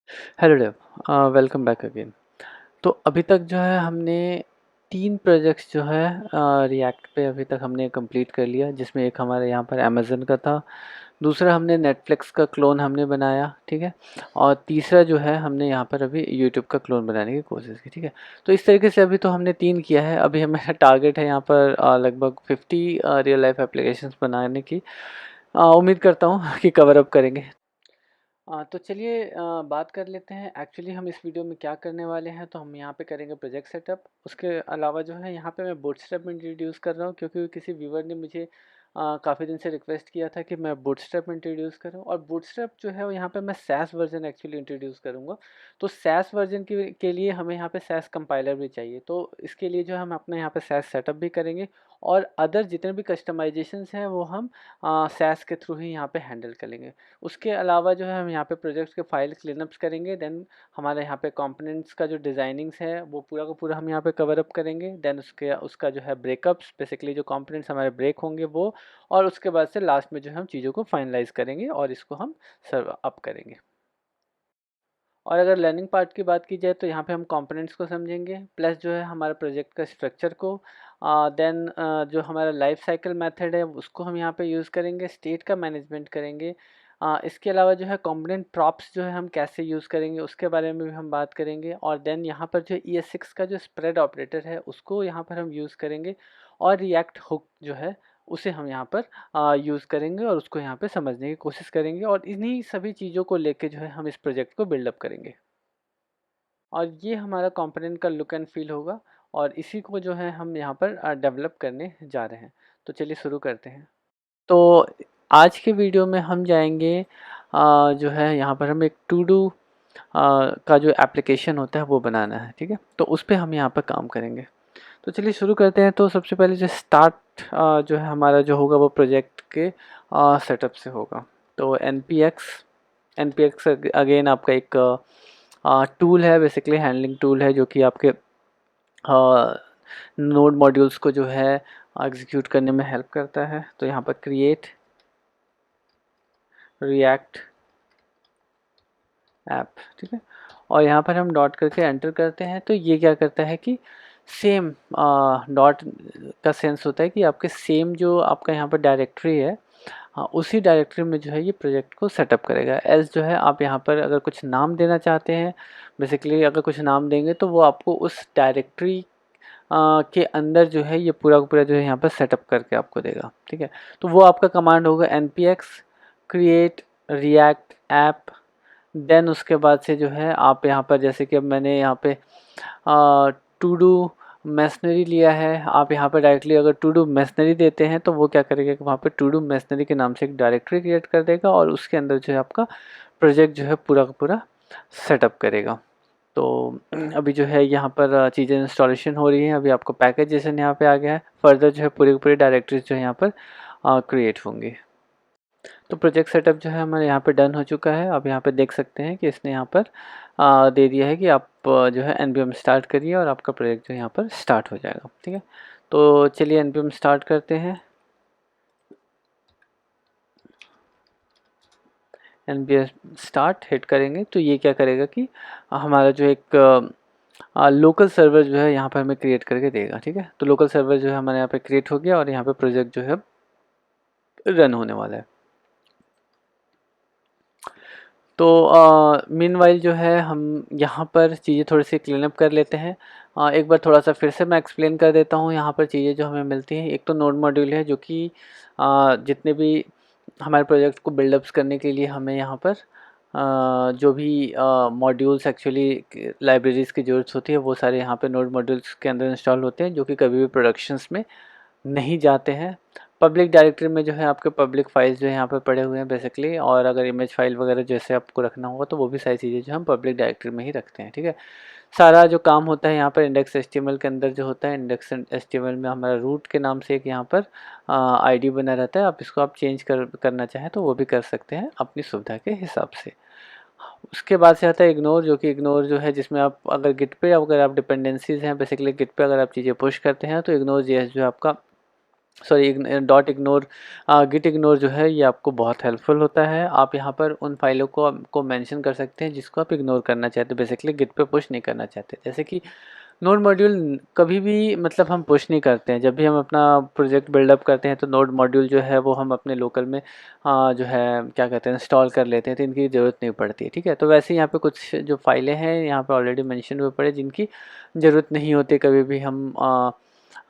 Hello देव, welcome back again. तो अभी तक जो है हमने 3 प्रोजेक्ट्स जो है रिएक्ट पे अभी तक हमने कंप्लीट कर लिया, जिसमें एक हमारे यहाँ पर अमेज़न का था, दूसरा हमने नेटफ्लिक्स का क्लोन हमने बनाया, ठीक है? और तीसरा जो है हमने यहाँ पर अभी यूट्यूब का क्लोन बनाने की कोशिश की, ठीक है? तो इस तरीके से अभी तो हमने 3 किया है, अभी मेरा टारगेट है यहाँ पर लगभग 50 रियल लाइफ़ एप्लीकेशंस बनाने की। उम्मीद करता हूँ कि कवर अप करेंगे। तो चलिए बात कर लेते हैं एक्चुअली हम इस वीडियो में क्या करने वाले हैं। तो हम यहाँ पे करेंगे प्रोजेक्ट सेटअप। उसके अलावा जो है यहाँ पे मैं बूटस्ट्रैप इंट्रोड्यूस कर रहा हूँ, क्योंकि किसी व्यूवर ने मुझे काफ़ी दिन से रिक्वेस्ट किया था कि मैं बूटस्ट्रैप इंट्रोड्यूस करूँ, और बूटस्ट्रैप जो है वो यहाँ पे मैं सैस वर्जन एक्चुअली इंट्रोड्यूस करूँगा। तो सैस वर्जन के लिए हमें यहाँ पे सैस कंपाइलर भी चाहिए, तो इसके लिए जो हम अपना यहाँ पे सैस सेटअप भी करेंगे, और अदर जितने भी कस्टमाइजेशंस हैं वो हम सैस के थ्रू ही यहाँ पे हैंडल करेंगे। उसके अलावा जो है हम यहाँ पे प्रोजेक्ट्स के फाइल क्लीनअप्स करेंगे। देन हमारे यहाँ पे कंपोनेंट्स का जो डिज़ाइनिंग्स है वो पूरा का पूरा हम यहाँ पे कवर अप करेंगे। देन उसका जो है ब्रेकअप्स, बेसिकली जो कंपोनेंट्स हमारे ब्रेक होंगे वो, और उसके बाद से लास्ट में जो है हम चीज़ों को फाइनलाइज करेंगे और इसको हम सर्व अप करेंगे। और अगर लर्निंग पार्ट की बात की जाए तो यहाँ पे हम कंपोनेंट्स को समझेंगे, प्लस जो है हमारा प्रोजेक्ट का स्ट्रक्चर को। देन जो हमारा लाइफ साइकिल मेथड है उसको हम यहाँ पे यूज़ करेंगे, स्टेट का मैनेजमेंट करेंगे। इसके अलावा जो है कंपोनेंट प्रॉप्स जो है हम कैसे यूज़ करेंगे उसके बारे में भी हम बात करेंगे। और देन यहाँ पर जो ES6 का जो स्प्रेड ऑपरेटर है उसको यहाँ पर हम यूज़ करेंगे, और रिएक्ट हुक जो है उसे हम यहाँ पर यूज़ करेंगे और उसको यहाँ पे समझने की कोशिश करेंगे, और इन्हीं सभी चीज़ों को लेके जो है हम इस प्रोजेक्ट को बिल्डअप करेंगे। और ये हमारा कंपोनेंट का लुक एंड फील होगा, और इसी को जो है हम यहाँ पर डेवलप करने जा रहे हैं। तो चलिए शुरू करते हैं। तो आज के वीडियो में हम जाएंगे जो है यहाँ पर हम एक टू डू का जो एप्लीकेशन होता है वो बनाना है, ठीक है? तो उस पे हम यहाँ पर काम करेंगे। तो चलिए शुरू करते हैं। तो सबसे पहले जो स्टार्ट जो है हमारा जो होगा वो प्रोजेक्ट के सेटअप से होगा। तो एन पी एक्स अगेन आपका एक टूल है, बेसिकली हैंडलिंग टूल है, जो कि आपके नोड मॉड्यूल्स को जो है एग्जीक्यूट करने में हेल्प करता है। तो यहाँ पर क्रिएट रिएक्ट ऐप, ठीक है? और यहाँ पर हम डॉट करके एंटर करते हैं, तो ये क्या करता है कि सेम डॉट का सेंस होता है कि आपके सेम जो आपका यहाँ पर डायरेक्टरी है, हाँ, उसी डायरेक्टरी में जो है ये प्रोजेक्ट को सेटअप करेगा। एज जो है आप यहाँ पर अगर कुछ नाम देना चाहते हैं, बेसिकली अगर कुछ नाम देंगे तो वो आपको उस डायरेक्टरी के अंदर जो है ये पूरा का पूरा जो है यहाँ पर सेटअप करके आपको देगा, ठीक है? तो वो आपका कमांड होगा npx create react app. Then उसके बाद से जो है आप यहाँ पर, जैसे कि अब मैंने यहाँ पे टू डू मैसनरी लिया है, आप यहाँ पर डायरेक्टली अगर टू डू मैसनरी देते हैं तो वो क्या करेगा कि वहाँ पे टू डू मैसनरी के नाम से एक डायरेक्टरी क्रिएट कर देगा, और उसके अंदर जो है आपका प्रोजेक्ट जो है पूरा का पूरा सेटअप करेगा। तो अभी जो है यहाँ पर चीज़ें इंस्टॉलेशन हो रही हैं, अभी आपको पैकेजेशन यहाँ पे आ गया है। फर्दर जो है पूरी की पूरी डायरेक्टरीज जो है यहाँ पर क्रिएट होंगी। तो प्रोजेक्ट सेटअप जो है हमारे यहाँ पे डन हो चुका है। अब यहाँ पे देख सकते हैं कि इसने यहाँ पर दे दिया है कि आप जो है npm स्टार्ट करिए और आपका प्रोजेक्ट जो है यहाँ पर स्टार्ट हो जाएगा, ठीक है? तो चलिए npm स्टार्ट करते हैं। npm स्टार्ट हिट करेंगे तो ये क्या करेगा कि हमारा जो एक लोकल सर्वर जो है यहाँ पर हमें क्रिएट करके देगा, ठीक है? तो लोकल सर्वर जो है हमारे यहाँ पे क्रिएट हो गया, और यहाँ पे प्रोजेक्ट जो है रन होने वाला है। तो मीनवाइल जो है हम यहाँ पर चीज़ें थोड़ी सी क्लीन अप कर लेते हैं। एक बार थोड़ा सा फिर से मैं एक्सप्लेन कर देता हूँ यहाँ पर चीज़ें जो हमें मिलती हैं। एक तो नोड मॉड्यूल है, जो कि जितने भी हमारे प्रोजेक्ट को बिल्डअप्स करने के लिए हमें यहाँ पर जो भी मॉड्यूल्स एक्चुअली लाइब्रेरीज़ की ज़रूरत होती है वो सारे यहाँ पे नोड मॉड्यूल्स के अंदर इंस्टॉल होते हैं, जो कि कभी भी प्रोडक्शंस में नहीं जाते हैं। पब्लिक डायरेक्टरी में जो है आपके पब्लिक फाइल्स जो है यहाँ पे पड़े हुए हैं बेसिकली, और अगर इमेज फाइल वगैरह जैसे आपको रखना होगा तो वो भी सारी चीज़ें जो हम पब्लिक डायरेक्टरी में ही रखते हैं, ठीक है? सारा जो काम होता है यहाँ पर इंडेक्स एचटीएमएल के अंदर जो होता है, इंडेक्स एचटीएमएल में हमारा रूट के नाम से एक यहाँ पर आईडी बना रहता है। आप इसको आप चेंज करना चाहें तो वो भी कर सकते हैं अपनी सुविधा के हिसाब से। उसके बाद से आता है इग्नोर, जो कि इग्नोर जो है जिसमें आप अगर गिट पे अगर आप डिपेंडेंसीज हैं, बेसिकली गिट पे अगर आप चीज़ें पुश करते हैं तो इग्नोर जेएस जो है आपका sorry dot ignore Git ignore जो है ये आपको बहुत हेल्पफुल होता है। आप यहाँ पर उन फाइलों को मेंशन कर सकते हैं जिसको आप इग्नोर करना चाहते हैं, बेसिकली गिट पे पुश नहीं करना चाहते। जैसे कि नोड मॉड्यूल कभी भी मतलब हम पुश नहीं करते हैं। जब भी हम अपना प्रोजेक्ट बिल्डअप करते हैं तो नोड मॉड्यूल जो है वो हम अपने लोकल में जो है क्या कहते हैं इंस्टॉल कर लेते हैं, तो इनकी ज़रूरत नहीं पड़ती है। ठीक है, तो वैसे यहाँ पे कुछ जो फाइलें हैं यहाँ पे ऑलरेडी मेंशन हुए पड़े जिनकी ज़रूरत नहीं होती, कभी भी हम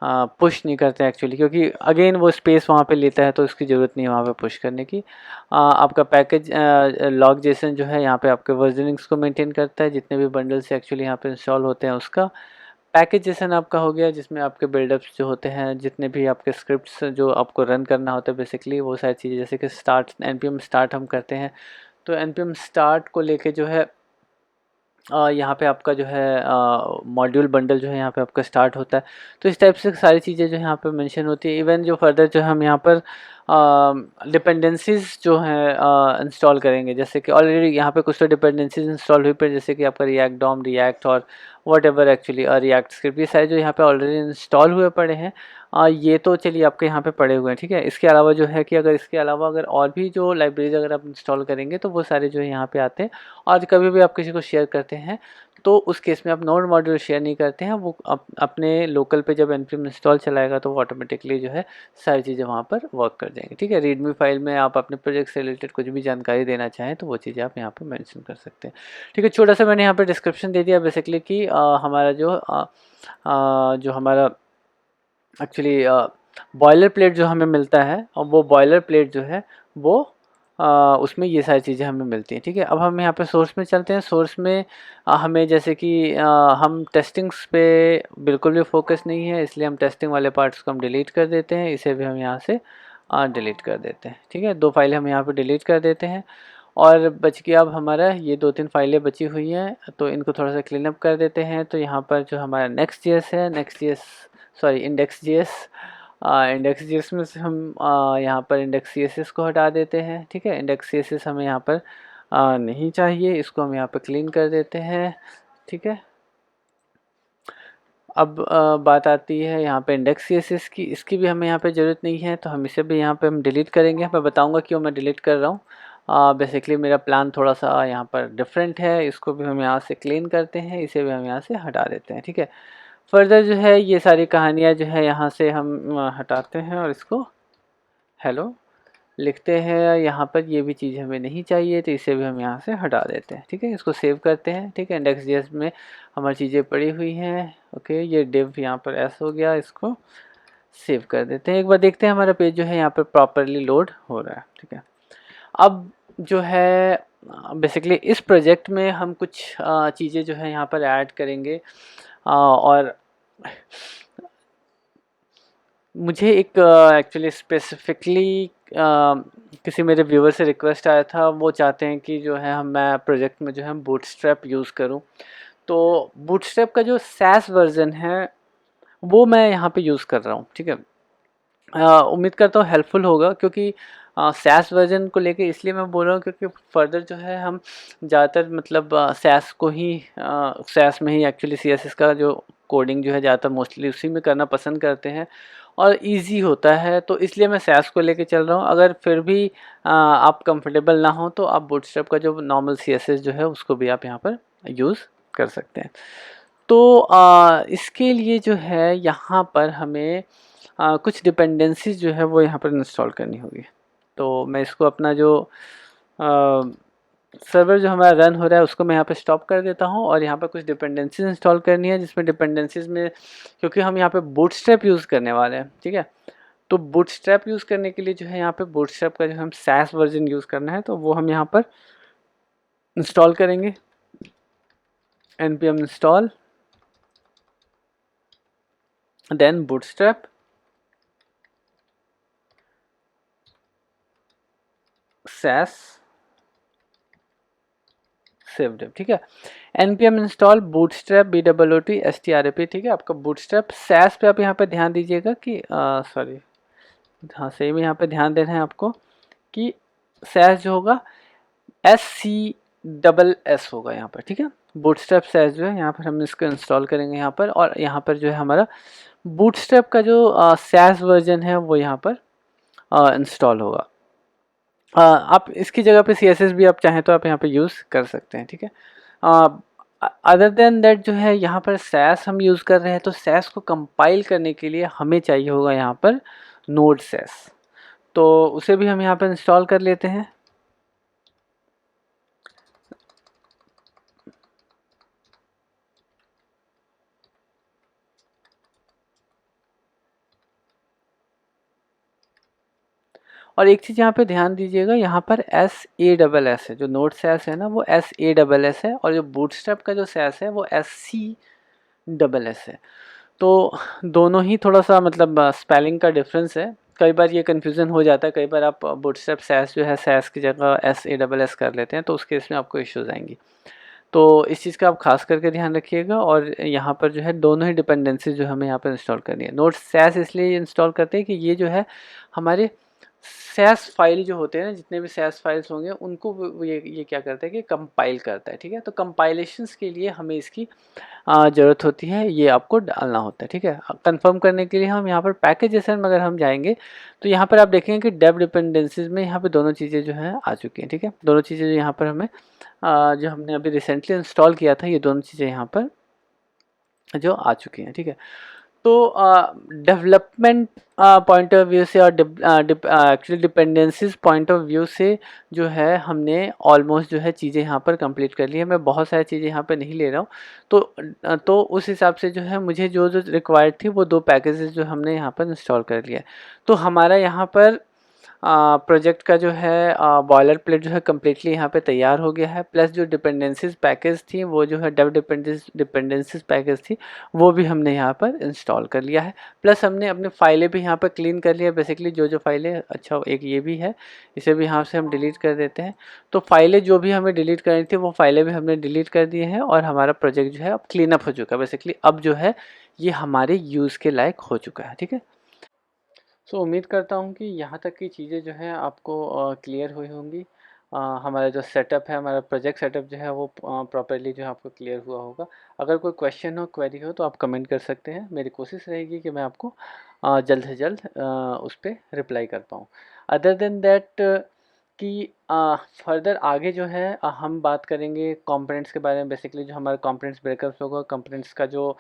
पुश नहीं करते हैं एक्चुअली, क्योंकि अगेन वो स्पेस वहाँ पे लेता है तो उसकी ज़रूरत नहीं है वहाँ पे पुश करने की। आपका पैकेज लॉग जेसन जो है यहाँ पे आपके वर्जनिंग्स को मेंटेन करता है, जितने भी बंडल्स एक्चुअली यहाँ पे इंस्टॉल होते हैं उसका। पैकेज जेसन आपका हो गया जिसमें आपके बिल्डअप्स जो होते हैं, जितने भी आपके स्क्रिप्ट्स जो आपको रन करना होता है बेसिकली वो सारी चीज़ें, जैसे कि स्टार्ट npm स्टार्ट हम करते हैं तो npm स्टार्ट को लेके जो है यहाँ पे आपका जो है मॉड्यूल बंडल जो है यहाँ पे आपका स्टार्ट होता है। तो इस टाइप से सारी चीज़ें जो यहाँ पे मेंशन होती है। इवन जो फर्दर जो हम यहाँ पर डिपेंडेंसीज जो हैं इंस्टॉल करेंगे, जैसे कि ऑलरेडी यहाँ पे कुछ तो डिपेंडेंसीज इंस्टॉल हुई पर, जैसे कि आपका रिएक्ट डॉम, रिएक्ट और what ever actually react script, ये सारे जो यहाँ पे ऑलरेडी इंस्टॉल हुए पड़े हैं। ये तो चलिए आपके यहाँ पे पड़े हुए हैं। ठीक है, इसके अलावा जो है कि अगर इसके अलावा अगर और भी जो लाइब्रेरीज अगर आप इंस्टॉल करेंगे तो वो सारे जो है यहाँ पे आते हैं। और कभी भी आप किसी को शेयर करते हैं तो उस केस में आप नोड मॉड्यूल शेयर नहीं करते हैं, वो अपने लोकल पे जब npm इंस्टॉल चलाएगा तो वो ऑटोमेटिकली जो है सारी चीज़ें वहाँ पर वर्क कर जाएंगी। ठीक है, रीडमी फाइल में आप अपने प्रोजेक्ट से रिलेटेड कुछ भी जानकारी देना चाहें तो वो चीज़ें आप यहाँ पर मेंशन कर सकते हैं। ठीक है, छोटा सा मैंने यहाँ पर डिस्क्रिप्शन दे दिया बेसिकली कि हमारा जो हमारा एक्चुअली बॉयलर प्लेट जो हमें मिलता है और वो बॉयलर प्लेट जो है वो उसमें ये सारी चीज़ें हमें मिलती हैं। ठीक है, अब हम यहाँ पे सोर्स में चलते हैं। सोर्स में हमें जैसे कि हम टेस्टिंग्स पे बिल्कुल भी फोकस नहीं है, इसलिए हम टेस्टिंग वाले पार्ट्स को हम डिलीट कर देते हैं। इसे भी हम यहाँ से डिलीट कर देते हैं। ठीक है, 2 फाइलें हम यहाँ पे डिलीट कर देते हैं और बच गया अब हमारा ये 2-3 फाइलें बची हुई हैं, तो इनको थोड़ा सा क्लीन अप कर देते हैं। तो यहाँ पर जो हमारा नेक्स्ट.js है, इंडेक्स.js, इंडेक्स.js में से हम यहाँ पर इंडेक्स.css को हटा देते हैं। ठीक है, इंडेक्स.css हमें यहाँ पर नहीं चाहिए, इसको हम यहाँ पर क्लीन कर देते हैं। ठीक है, अब बात आती है यहाँ पे इंडेक्स.css की, इसकी भी हमें यहाँ पे ज़रूरत नहीं है तो हम इसे भी यहाँ पे हम डिलीट करेंगे। मैं बताऊँगा क्यों मैं डिलीट कर रहा हूँ। बेसिकली मेरा प्लान थोड़ा सा यहाँ पर डिफरेंट है। इसको भी हम यहाँ से क्लीन करते हैं, इसे भी हम यहाँ से हटा देते हैं। ठीक है, फर्दर जो है ये सारी कहानियाँ जो है यहाँ से हम हटाते हैं और इसको हेलो लिखते हैं। यहाँ पर ये भी चीज़ हमें नहीं चाहिए तो इसे भी हम यहाँ से हटा देते हैं। ठीक है, इसको सेव करते हैं। ठीक है, इंडेक्स.js में हमारी चीज़ें पड़ी हुई हैं। ओके, ये डिव यहाँ पर ऐसा हो गया, इसको सेव कर देते हैं। एक बार देखते हैं हमारा पेज जो है यहाँ पर प्रॉपरली लोड हो रहा है। ठीक है, अब जो है बेसिकली इस प्रोजेक्ट में हम कुछ चीज़ें जो है यहाँ पर ऐड करेंगे और मुझे एक एक्चुअली स्पेसिफिकली किसी मेरे व्यूअर से रिक्वेस्ट आया था, वो चाहते हैं कि जो है मैं प्रोजेक्ट में जो है बूटस्ट्रैप यूज़ करूं। तो बूटस्ट्रैप का जो सैस वर्जन है वो मैं यहाँ पे यूज़ कर रहा हूँ। ठीक है, उम्मीद करता हूँ हेल्पफुल होगा, क्योंकि सैस वर्जन को लेके इसलिए मैं बोल रहा हूँ क्योंकि फर्दर जो है हम ज़्यादातर मतलब सैस को ही सैस में ही एक्चुअली CSS का जो कोडिंग जो है ज़्यादातर मोस्टली उसी में करना पसंद करते हैं और इजी होता है, तो इसलिए मैं सैस को लेके चल रहा हूँ। अगर फिर भी आप कंफर्टेबल ना हो तो आप बूटस्ट्रैप का जो नॉर्मल CSS जो है उसको भी आप यहाँ पर यूज़ कर सकते हैं। तो इसके लिए जो है यहाँ पर हमें कुछ डिपेंडेंसीज जो है वो यहाँ पर इंस्टॉल करनी होगी। तो मैं इसको अपना जो सर्वर जो हमारा रन हो रहा है उसको मैं यहाँ पे स्टॉप कर देता हूँ और यहाँ पर कुछ डिपेंडेंसीज इंस्टॉल करनी है, जिसमें डिपेंडेंसीज में क्योंकि हम यहाँ पे बूटस्ट्रैप यूज़ करने वाले हैं। ठीक है, तो बूटस्ट्रैप यूज़ करने के लिए जो है यहाँ पे बूटस्ट्रैप का जो हम सैस वर्जन यूज़ करना है तो वो हम यहाँ पर इंस्टॉल करेंगे। npm install then Bootstrap Sass saved. ठीक है, npm इंस्टॉल बूटस्ट्रैप BOOTSTRAP। ठीक है, आपका बूटस्ट्रैप सैस पे आप यहाँ पे ध्यान दीजिएगा कि सॉरी हाँ सही में यहाँ पे ध्यान देना है आपको कि सैस जो होगा SCSS होगा यहाँ पर। ठीक है, बूटस्ट्रैप सैस जो है यहाँ पर हम इसको इंस्टॉल करेंगे यहाँ पर, और यहाँ पर जो है हमारा बूटस्ट्रैप का जो सैस वर्जन है वो यहाँ पर इंस्टॉल होगा। आप इसकी जगह पे CSS भी आप चाहें तो आप यहाँ पे यूज़ कर सकते हैं, ठीक है। अदर देन दैट जो है यहाँ पर सैस हम यूज़ कर रहे हैं, तो सैस को कंपाइल करने के लिए हमें चाहिए होगा यहाँ पर नोड सैस, तो उसे भी हम यहाँ पर इंस्टॉल कर लेते हैं। और एक चीज़ यहाँ पे ध्यान दीजिएगा, यहाँ पर SAS है, जो नोड सैस है ना वो SAS है, और जो बूटस्ट्रैप का जो सैस है वो SC है। तो दोनों ही थोड़ा सा मतलब स्पेलिंग का डिफरेंस है, कई बार ये कन्फ्यूज़न हो जाता है, कई बार आप बूटस्ट्रैप सैस जो है सैस की जगह SAS कर लेते हैं, तो उस केस में आपको इश्यूज आएंगी। तो इस चीज़ का आप खास करके ध्यान रखिएगा। और यहाँ पर जो है दोनों ही डिपेंडेंसी जो हमें यहाँ पर इंस्टॉल करनी है। नोड सैस इसलिए इंस्टॉल करते हैं कि ये जो है हमारे सैस फाइल जो होते हैं ना, जितने भी सैस फाइल्स होंगे उनको ये क्या करता है कि कंपाइल करता है, ठीक है। तो कंपाइलेशंस के लिए हमें इसकी ज़रूरत होती है, ये आपको डालना होता है, ठीक है। कंफर्म करने के लिए हम यहाँ पर पैकेजेशन में अगर हम जाएंगे तो यहाँ पर आप देखेंगे कि डेव डिपेंडेंसीज में यहाँ पे दोनों चीज़ें जो है आ चुकी हैं, ठीक है। दोनों चीज़ें जो यहाँ पर हमें जो हमने अभी रिसेंटली इंस्टॉल किया था, ये दोनों चीज़ें यहाँ पर जो आ चुकी हैं, ठीक है। तो डेवलपमेंट पॉइंट ऑफ व्यू से और actually dependencies point of view से जो है हमने ऑलमोस्ट जो है चीज़ें यहाँ पर कंप्लीट कर ली है। मैं बहुत सारी चीज़ें यहाँ पर नहीं ले रहा हूँ, तो उस हिसाब से जो है मुझे जो जो रिक्वायर्ड थी वो 2 पैकेजेस जो हमने यहाँ पर इंस्टॉल कर लिया है। तो हमारा यहाँ पर प्रोजेक्ट का जो है बॉयलर प्लेट जो है कम्प्लीटली यहाँ पे तैयार हो गया है। प्लस जो डिपेंडेंसीज पैकेज थी वो जो है डेव डिपेंडेंसीज पैकेज थी वो भी हमने यहाँ पर इंस्टॉल कर लिया है। प्लस हमने अपनी फाइलें भी यहाँ पर क्लीन कर लिया, बेसिकली जो फाइलें, अच्छा एक ये भी है, इसे भी यहाँ से हम डिलीट कर देते हैं। तो फाइलें जो भी हमें डिलीट करनी थी वो फाइलें भी हमने डिलीट कर दी हैं, और हमारा प्रोजेक्ट जो है अब क्लीन अप हो चुका है। बेसिकली अब जो है ये हमारे यूज़ के लायक हो चुका है, ठीक है। सो उम्मीद करता हूँ कि यहाँ तक की चीज़ें जो हैं आपको क्लियर हुई होंगी। हमारा जो सेटअप है, हमारा प्रोजेक्ट सेटअप जो है वो प्रॉपर्ली जो है आपको क्लियर हुआ होगा। अगर कोई क्वेश्चन हो, क्वेरी हो, तो आप कमेंट कर सकते हैं। मेरी कोशिश रहेगी कि मैं आपको जल्द से जल्द उस पर रिप्लाई कर पाऊँ। अदर देन दैट कि फर्दर आगे जो है हम बात करेंगे कंपोनेंट्स के बारे में। बेसिकली जो हमारा कंपोनेंट्स ब्रेकअप्स होगा, कंपोनेंट्स का जो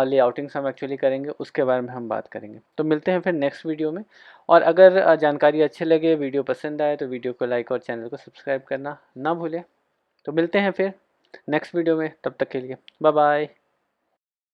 लेआउटिंग्स हम एक्चुअली करेंगे उसके बारे में हम बात करेंगे। तो मिलते हैं फिर नेक्स्ट वीडियो में। और अगर जानकारी अच्छी लगे, वीडियो पसंद आए, तो वीडियो को लाइक और चैनल को सब्सक्राइब करना ना भूलें। तो मिलते हैं फिर नेक्स्ट वीडियो में, तब तक के लिए बाय बाय।